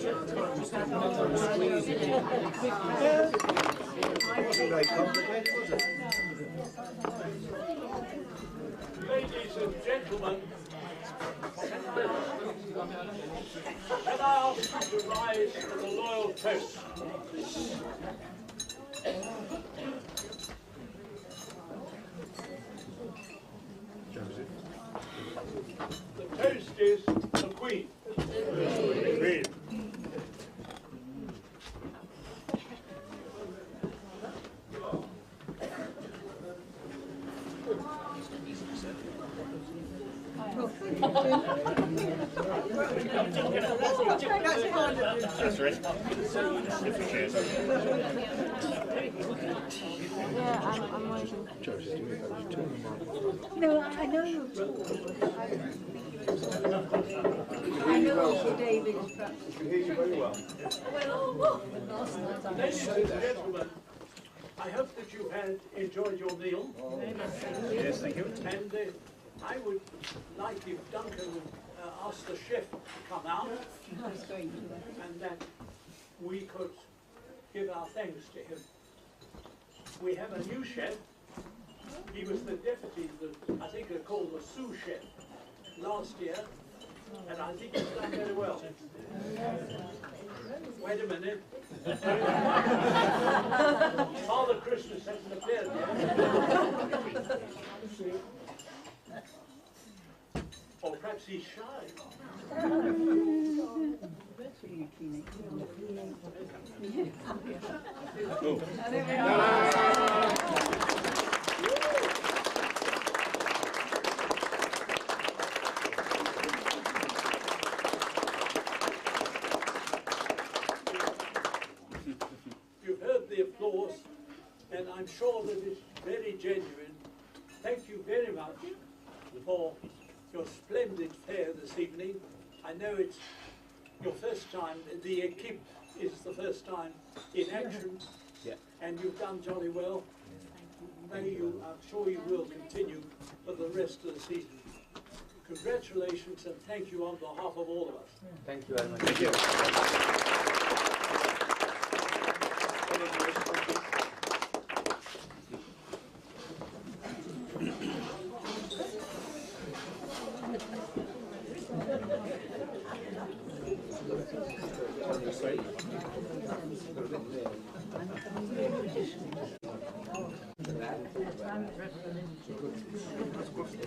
Wasn't very complicated, was it? Ladies and gentlemen, can I ask you to rise for the loyal toast? The toast is the Queen. Queen. That's right. Yeah, I'm waiting. No, I know you're talking. I know David. I can hear you very well. Ladies and gentlemen, I hope that you had enjoyed your meal. Yes, thank you. And I would like if Duncan would ask the chef to come out, and that we could give our thanks to him. We have a new chef. He was the deputy, I think they're called the sous chef, last year, and I think he's done very well. Wait a minute. Father Christmas hasn't appeared yet. Or perhaps he's shy. You've heard the applause, and I'm sure that it's very genuine. Thank you very much for your splendid fare this evening. I know it's your first time, the equipe is the first time in action, and you've done jolly well. May you, I'm sure you will continue for the rest of the season. Congratulations and thank you on behalf of all of us. Thank you very much. Thank you.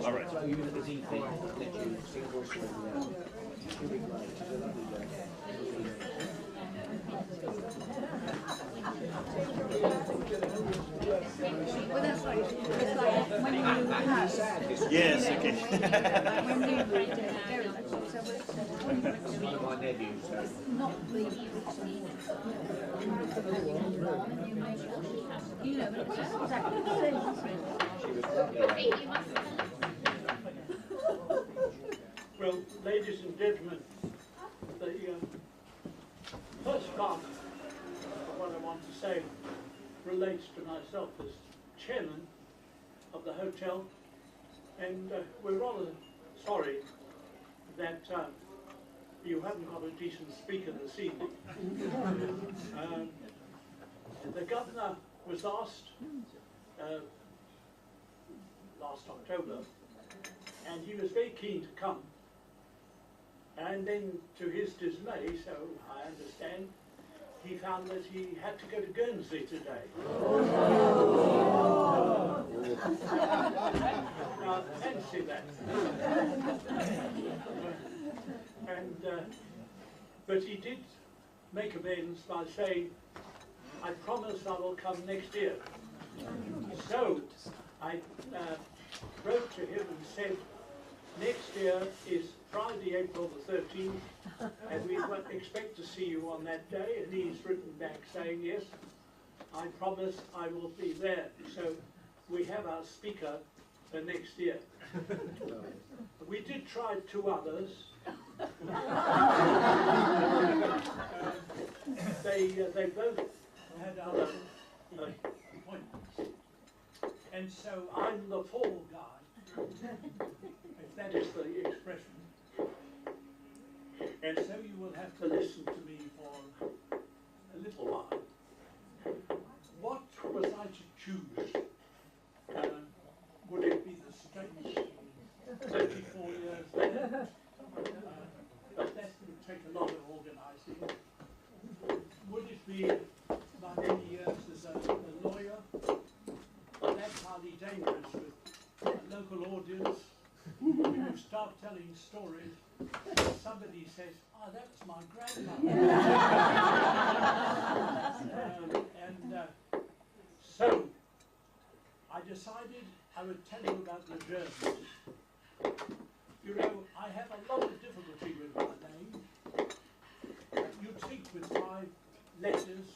All right. Well, that's like when you have. Yes, okay. When you not the you know, but it's exactly the same, isn't it? Well, ladies and gentlemen, the first part of what I want to say relates to myself as chairman of the hotel, and we're rather sorry that you haven't got a decent speaker this evening. The governor was asked last October, and he was very keen to come. And then, to his dismay, so I understand, he found that he had to go to Guernsey today. Now, fancy that. But he did make amends by saying, I promise I will come next year. So I wrote to him and said, next year is Friday, April the 13th, and we expect to see you on that day. And he's written back saying, yes, I promise I will be there. So we have our speaker for next year. We did try two others. They both had other appointments. And so I'm the fall guy, if that is the expression. And so you will have to listen to me grandmother. So I decided I would tell you about the Germans. You know, I have a lot of difficulty with my name. You'd think with 5 letters,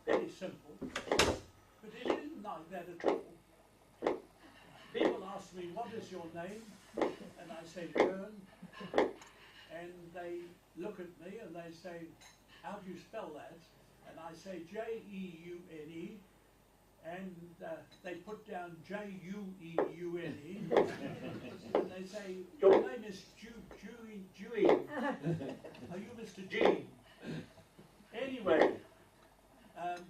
very simple, but it isn't like that at all. People ask me, what is your name? And I say, Jeune. And they look at me and they say, how do you spell that? And I say, Jeune. And they put down Jueune. And they say, your name is Dewey. Are you Mr. Jean? Anyway, I'm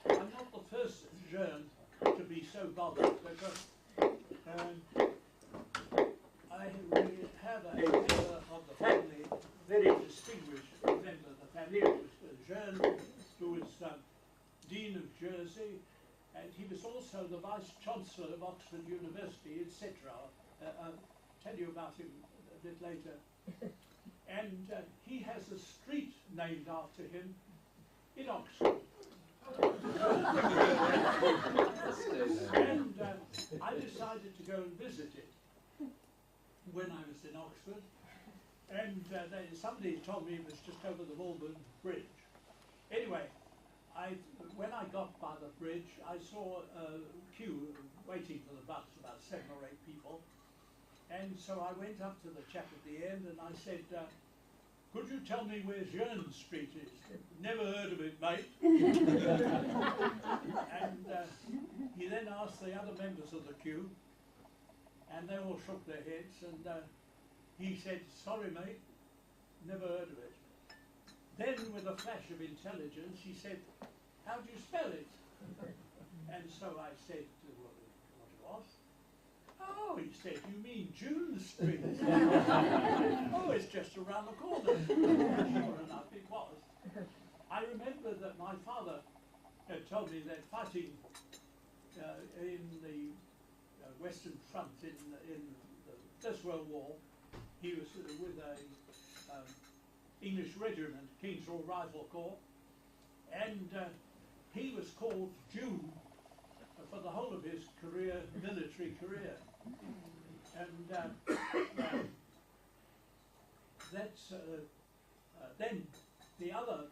not the first Jeune to be so bothered, because I have a member of the family, very distinguished member of the family. It was Jeune, who was Dean of Jersey, and he was also the Vice-Chancellor of Oxford University, etc. I'll tell you about him a bit later. And he has a street named after him in Oxford. And I decided to go and visit it when I was in Oxford. And somebody told me it was just over the Malvern Bridge. Anyway, when I got by the bridge, I saw a queue waiting for the bus, about 7 or 8 people. And so I went up to the chap at the end and I said, could you tell me where Jeune Street is? Never heard of it, mate. And he then asked the other members of the queue, and they all shook their heads, and he said, sorry, mate, never heard of it. Then, with a flash of intelligence, he said, how do you spell it? And so I said, what it was? Oh, he said, you mean Jeune Street? Oh, it's just around the corner. Sure enough, it was. I remember that my father had told me that fighting in the Western Front in the First World War, he was with a English regiment, King's Royal Rifle Corps, and he was called June for the whole of his career, military career. And that's then the other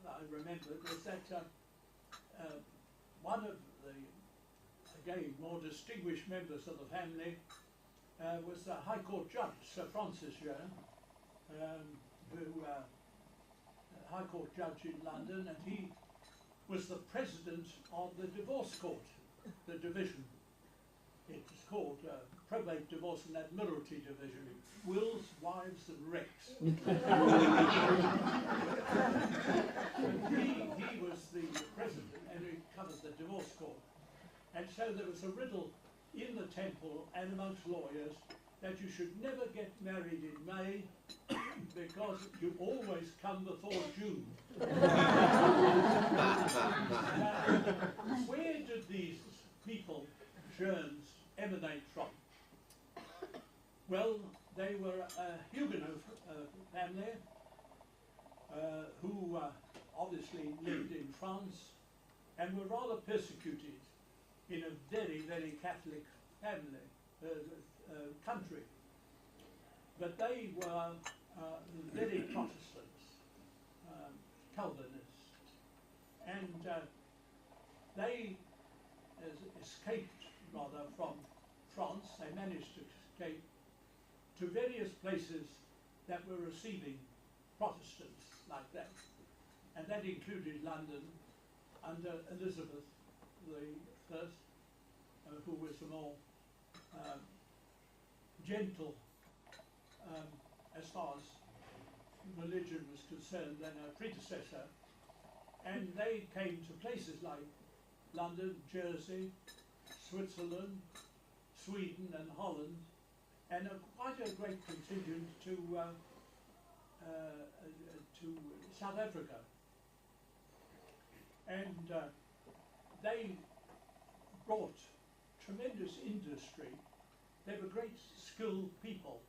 I remembered was that one of the, again, more distinguished members of the family was the High Court Judge, Sir Francis Jeune, who High Court Judge in London, and he was the president of the divorce court, the division. It was called Probate, Divorce and Admiralty Division, Wills, Wives and Wrecks. he was the president and he covered the divorce court. And so there was a riddle in the temple and amongst lawyers that you should never get married in May because you always come before June. Where did these people, Jeunes, emanate from? Well, they were a Huguenot family who obviously lived in France and were rather persecuted in a very, very Catholic family, country. But they were very Protestants, Calvinists, and they escaped rather from France. They managed to escape to various places that were receiving Protestants like that, and that included London under Elizabeth I, who was a more gentle as far as religion was concerned than her predecessor, and they came to places like London, Jersey, Switzerland, Sweden and Holland, and quite a great contingent to South Africa. And they brought tremendous industry. They were great skilled people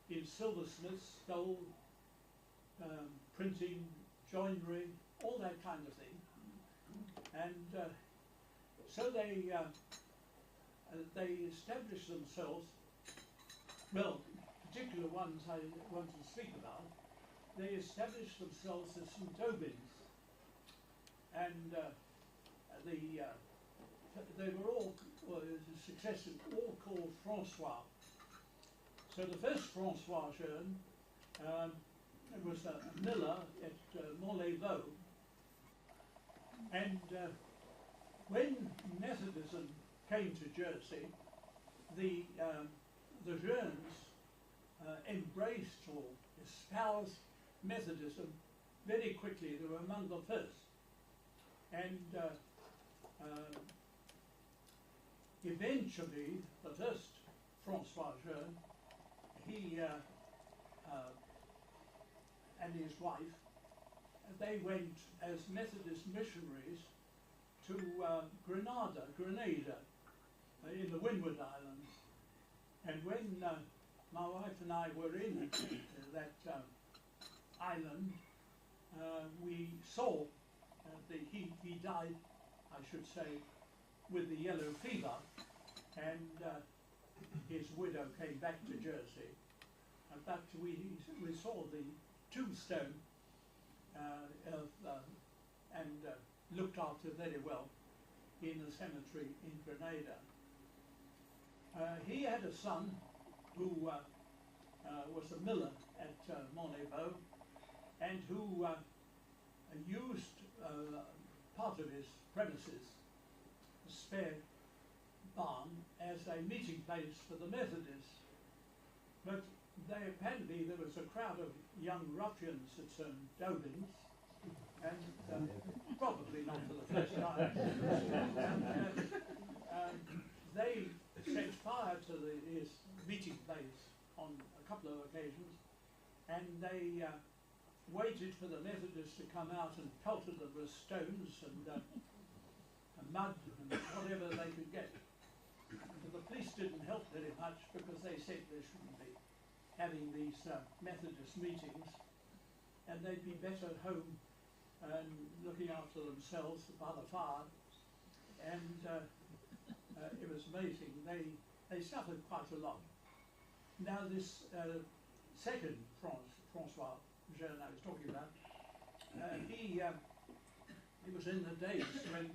in silversmiths, gold, printing, joinery, all that kind of thing. And so they established themselves, well, particular ones I want to speak about, they established themselves as St. Aubins. And they were all, successive, all called Francois. So the first Francois Jeune was a miller at Montlévaux. And when Methodism came to Jersey, the Jeunes embraced or espoused Methodism very quickly. They were among the first. And eventually, the first Francois Jeune, he and his wife, they went as Methodist missionaries to Grenada, in the Windward Islands. And when my wife and I were in that island, we saw he died, I should say, with the yellow fever, and his widow came back to Jersey. But we saw the tombstone and looked after very well in the cemetery in Grenada. He had a son who was a miller at Montlévaux, and who used part of his premises, a spare barn, as a meeting place for the Methodists. But apparently there was a crowd of young ruffians at St. Aubins, and probably not for the first time. They set fire to his meeting place on a couple of occasions, and they waited for the Methodists to come out and pelted them with stones and mud and whatever they could get. But the police didn't help very much, because they said they shouldn't be having these Methodist meetings, and they'd be better home and looking after themselves by the fire. And it was amazing. They suffered quite a lot. Now this second Francois Jeune I was talking about, he was in the days when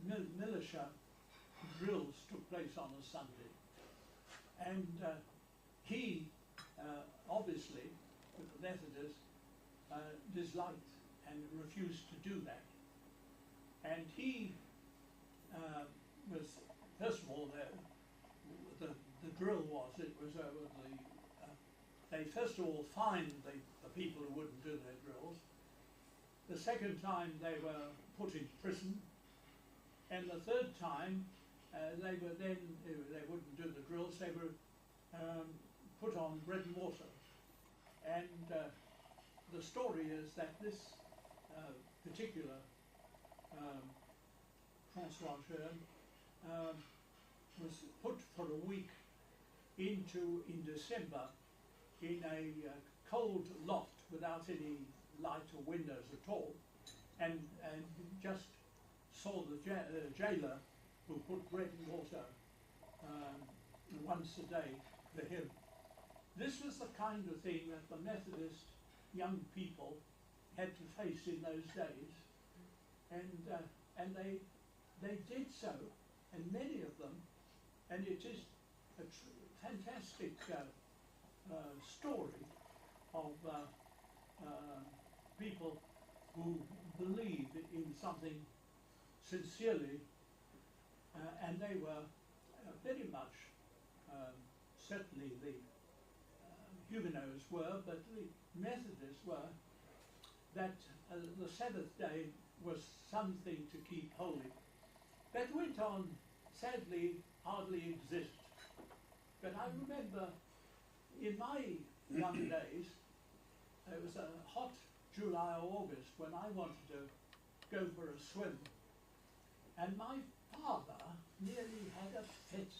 the militia drills took place on a Sunday, and he obviously, with the Methodists, disliked and refused to do that. And he was, first of all, the drill was, they first of all fined the people who wouldn't do their drills. The second time they were put in prison, and the third time they wouldn't do the drills, they were put on bread and water. And the story is that this particular Francois Jeune was put for a week in December in a cold loft without any light or windows at all, and just saw the jailer, who put bread and water once a day for him. This was the kind of thing that the Methodist young people had to face in those days, and they did so, and many of them, and it is a fantastic story of people who believe in something sincerely, and they were very much, certainly the Huguenots were, but the Methodists were, that the Sabbath day was something to keep holy. That went on, sadly, hardly exist. But I remember in my young days, it was a hot July or August when I wanted to go for a swim, and my father nearly had a fit.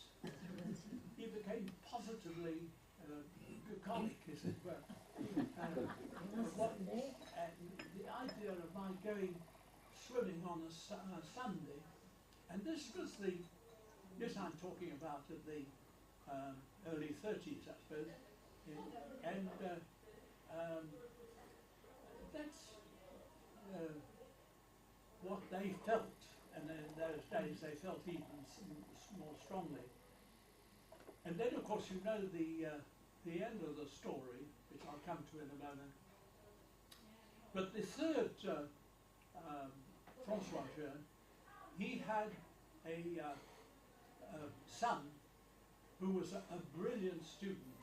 He became positively bucolic, as it were. The idea of my going swimming on a Sunday, and this was this I'm talking about at the early 30s, I suppose, and that's what they felt, and in those days they felt even more strongly. And then, of course, you know the end of the story, which I'll come to in a moment. But the third, Francois Jeune, he had a son who was a brilliant student,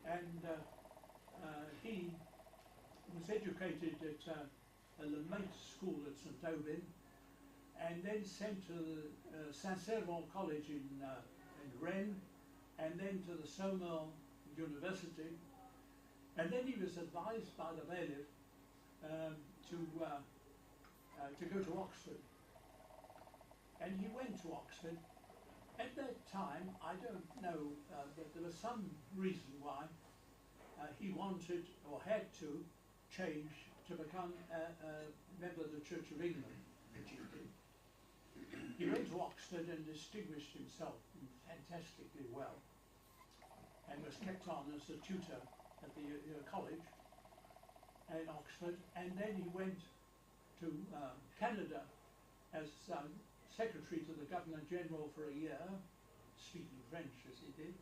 and he was educated at a Lemaitre school at St. Aubin, and then sent to the Saint-Servant College in Rennes, and then to the Saumur University, and then he was advised by the bailiff to go to Oxford. And he went to Oxford. At that time, I don't know, but there was some reason why he wanted or had to change to become a member of the Church of England, which he did. He went to Oxford and distinguished himself fantastically well, and was kept on as a tutor at the college in Oxford, and then he went to Canada as secretary to the Governor General for a year, speaking French as he did,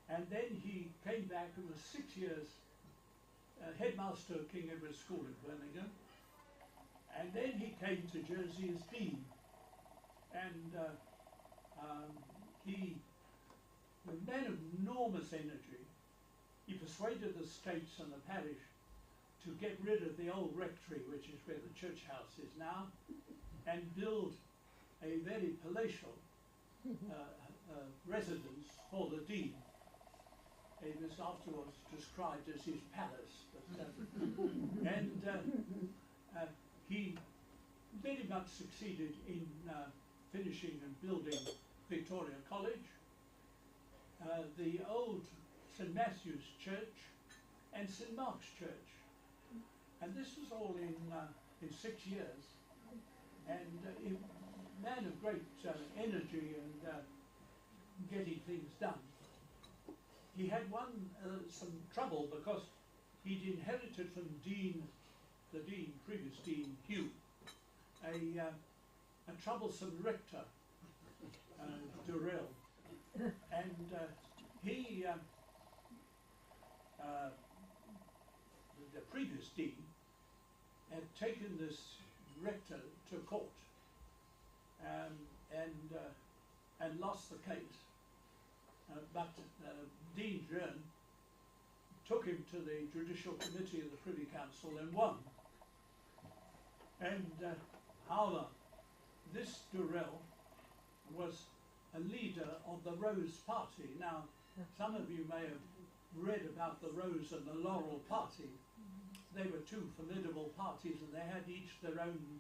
and then he came back and was 6 years headmaster of King Edward's School in Birmingham, and then he came to Jersey as dean, and he was a man of enormous energy. He persuaded the states and the parish to get rid of the old rectory, which is where the church house is now, and build a very palatial residence for the dean. It was afterwards described as his palace. But, he very much succeeded in finishing and building Victoria College, the old St. Matthew's Church, and St. Mark's Church. And this was all in 6 years. And a man of great energy and getting things done. He had some trouble because he'd inherited from the previous Dean Hugh, a troublesome rector, Durrell, and the previous dean had taken this rector to court and lost the case. But Dean Jeune took him to the Judicial Committee of the Privy Council and won. And however, this Durrell was a leader of the Rose Party. Now, some of you may have read about the Rose and the Laurel Party. They were two formidable parties, and they had each their own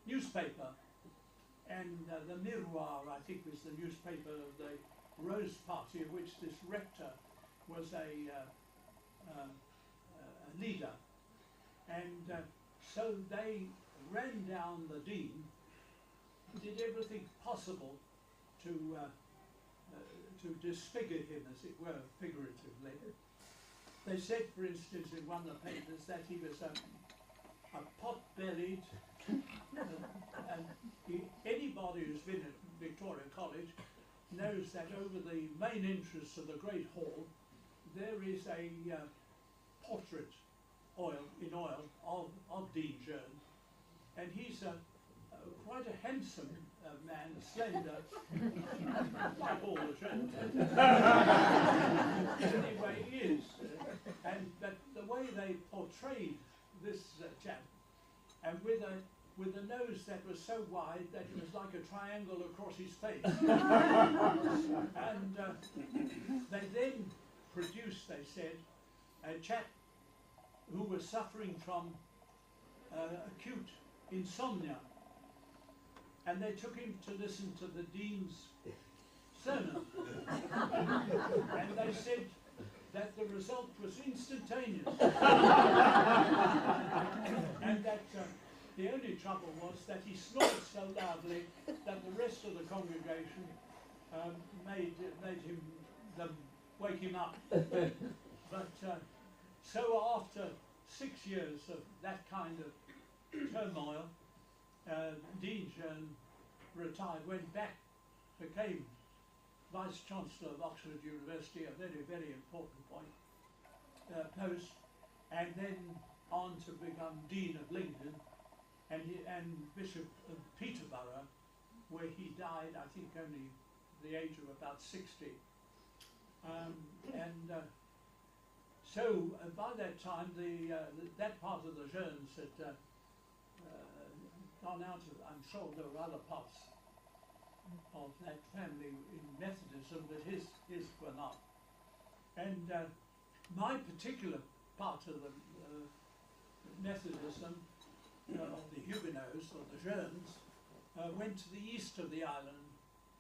newspaper. And the Miroir, I think, was the newspaper of the Rose Party, of which this rector was a leader. And so they ran down the dean, did everything possible to disfigure him, as it were, figuratively. They said, for instance, in one of the papers that he was a pot-bellied, and anybody who's been at Victoria College knows that over the main entrance of the Great Hall there is a portrait in oil of Dean Jeune, and he's quite a handsome man, slender, like all the Jeunes. Anyway, he is. But the way they portrayed this chap, and with a nose that was so wide that it was like a triangle across his face. And they then produced, they said, a chap who was suffering from acute insomnia. And they took him to listen to the Dean's sermon. And they said, that the result was instantaneous. And that the only trouble was that he snored so loudly that the rest of the congregation made them wake him up. But so after 6 years of that kind of turmoil, Dean Jeune retired, went back, became Vice-Chancellor of Oxford University, a very, very important post, and then on to become Dean of Lincoln and Bishop of Peterborough, where he died, I think, only the age of about 60. So by that time, that part of the Jeunes had gone out of, I'm sure there were other parts of that family in Methodism, but his were not. And my particular part of the Methodism, of the Huguenots, or the Jeunes, went to the east of the island,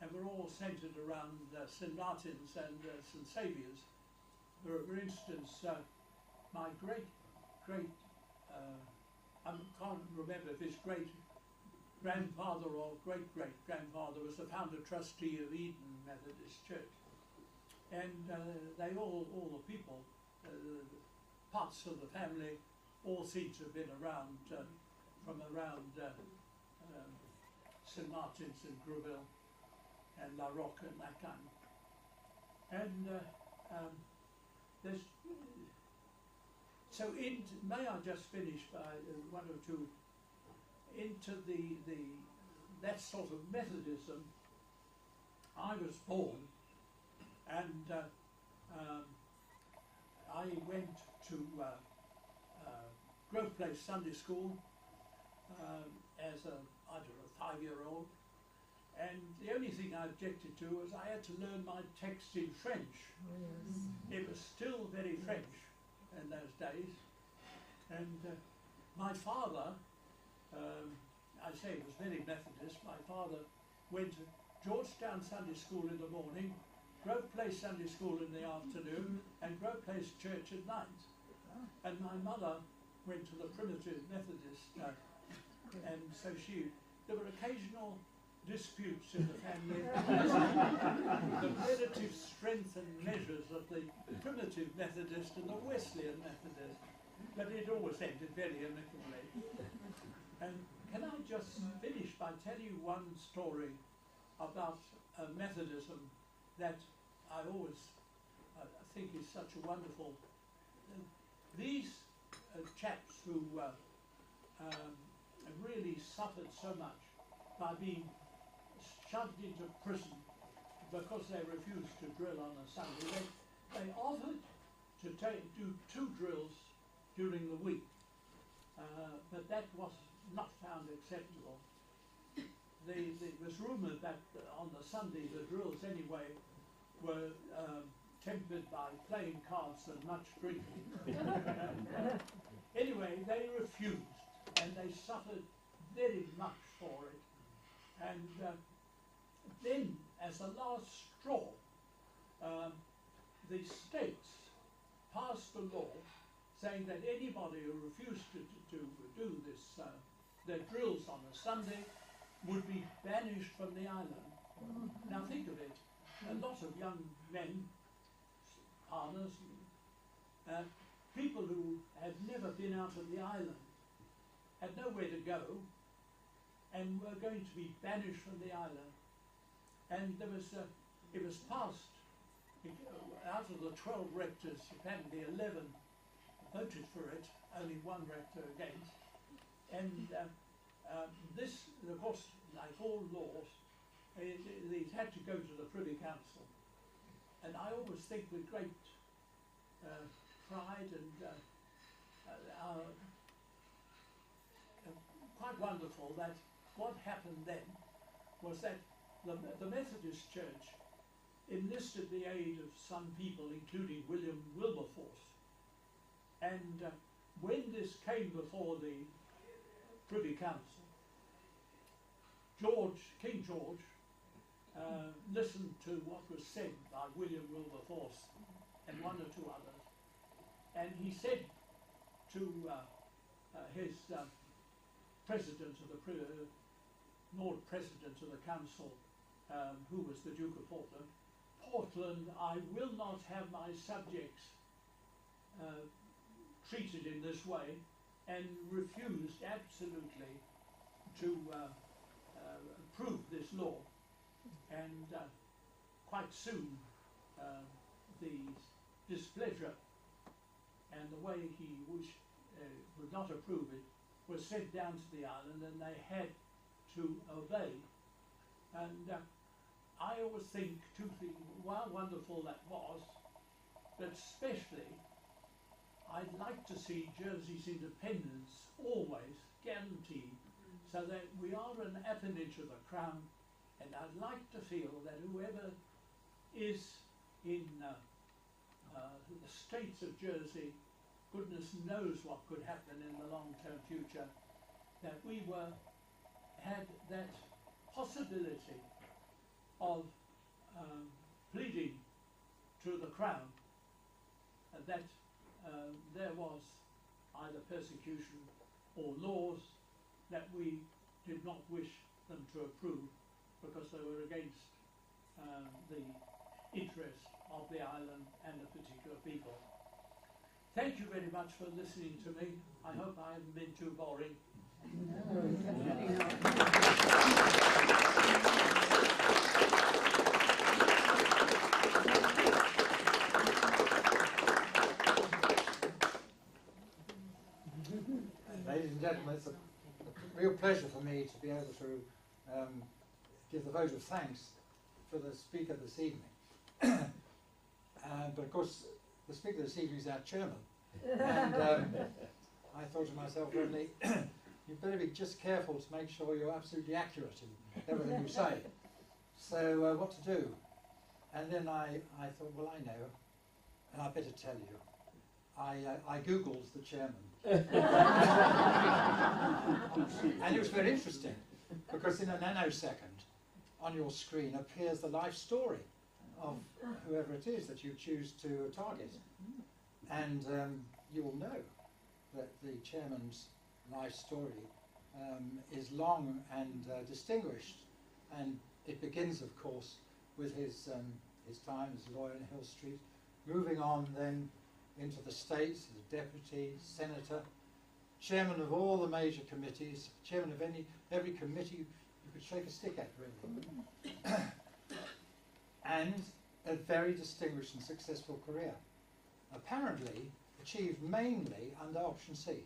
and were all centred around St. Martin's and St. Saviour's. For instance, my I can't remember if his great-grandfather or great-great-grandfather was the founder trustee of Eden Methodist Church. And they all the people, parts of the family, all seem to have been around, from around St. Martin's and Greville and La Roque and that kind. And there's, so may I just finish by one or two, into that sort of Methodism. I was born, and I went to Grove Place Sunday School as a, I don't know, 5-year-old. And the only thing I objected to was I had to learn my text in French. Oh, yes. It was still very French in those days. And my father, I say it was very Methodist, my father went to Georgetown Sunday School in the morning, Grove Place Sunday School in the afternoon, and Grove Place Church at night. And my mother went to the Primitive Methodist, and so there were occasional disputes in the family as to the relative strength and measures of the Primitive Methodist and the Wesleyan Methodist, but it always ended very amicably. And can I just finish by telling you one story about Methodism that I always think is such a wonderful... these chaps who really suffered so much by being shoved into prison because they refused to drill on a Sunday. They offered to do 2 drills during the week, but that was not found acceptable. It was rumoured that on the Sunday the drills anyway were tempered by playing cards and much drinking. Anyway, they refused, and they suffered very much for it. And then, as a last straw, the states passed a law saying that anybody who refused to do this, their drills on a Sunday, would be banished from the island. Now think of it, a lot of young men, farmers, people who had never been out of the island, had nowhere to go, and were going to be banished from the island. And there was, it was passed, out of the 12 rectors, apparently 11 voted for it, only 1 rector against. And this, of course, like all laws, it had to go to the Privy Council. And I always think with great pride and quite wonderful that what happened then was that the Methodist Church enlisted the aid of some people, including William Wilberforce. And when this came before the Privy Council, King George listened to what was said by William Wilberforce and one or two others. And he said to his president of the Lord President of the Council, who was the Duke of Portland, Portland, I will not have my subjects treated in this way, and refused absolutely to approve this law. And quite soon the displeasure and the way he would not approve it was sent down to the island, and they had to obey. And I always think two things, how wonderful that was, but especially I'd like to see Jersey's independence always guaranteed, so that we are an appanage of the Crown, and I'd like to feel that whoever is in the states of Jersey, goodness knows what could happen in the long-term future, that we had that possibility of pleading to the Crown that there was either persecution or laws that we did not wish them to approve because they were against the interest of the island and the particular people. Thank you very much for listening to me. I hope I haven't been too boring. Ladies and gentlemen, it's a real pleasure for me to be able to give the vote of thanks for the speaker this evening. But of course, the speaker this evening is our chairman. And I thought to myself, only you better be just careful to make sure you're absolutely accurate in everything you say. So what to do? And then I thought, well, I know, and I better tell you. I Googled the chairman. And it was very interesting, because in a nanosecond on your screen appears the life story of whoever it is that you choose to target. And you will know that the chairman's life story is long and distinguished, and it begins, of course, with his time as a lawyer in Hill Street, moving on then into the States as deputy, senator, chairman of all the major committees, chairman of every committee you could shake a stick at, really. And a very distinguished and successful career. Apparently achieved mainly under option C.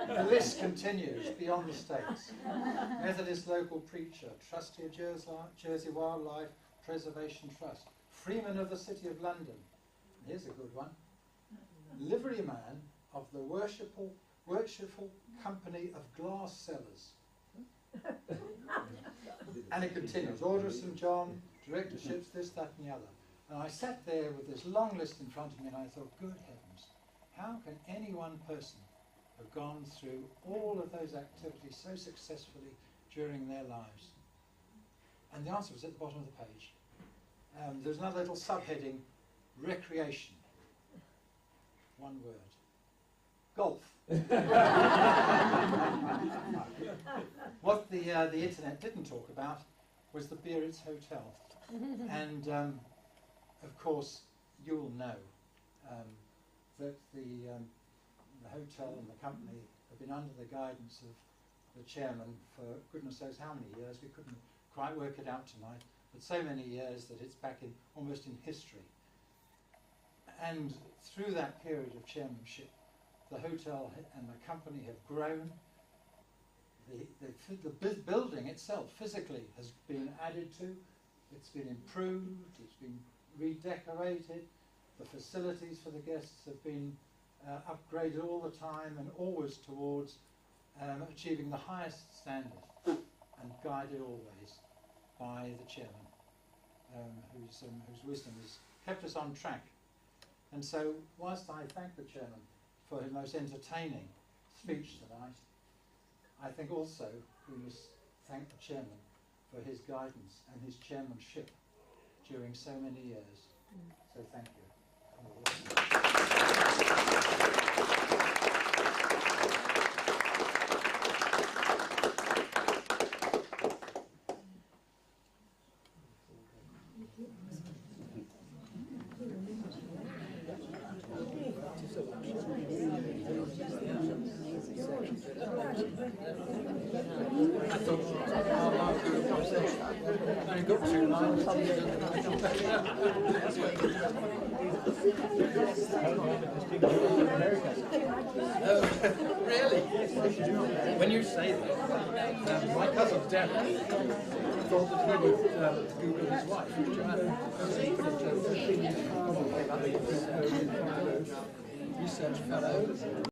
The list continues beyond the States. Methodist local preacher, trustee of Jersey Wildlife Preservation Trust, freeman of the City of London. Here's a good one. Liveryman of the worshipful Company of Glass Sellers. And it continues. Order of St. John, directorships, this, that and the other. And I sat there with this long list in front of me and I thought, good heavens, how can any one person have gone through all of those activities so successfully during their lives? And the answer was at the bottom of the page. There's another little subheading, recreation. One word. Golf. What the internet didn't talk about was the Biarritz Hotel. And of course, you'll know that the hotel and the company have been under the guidance of the chairman for goodness knows how many years. We couldn't quite work it out tonight, but so many years that it's back in almost in history. And through that period of chairmanship, the hotel and the company have grown. The building itself physically has been added to, it's been improved, it's been redecorated, the facilities for the guests have been upgraded all the time and always towards achieving the highest standard, and guided always by the chairman, whose wisdom has kept us on track. And so, whilst I thank the chairman for his most entertaining speech tonight, I think also we must thank the chairman for his guidance and his chairmanship during so many years. So thank you. I got 2 lines. Really? When you say that, my cousin Derek thought that he would Google his wife, Joanna. Research fellow.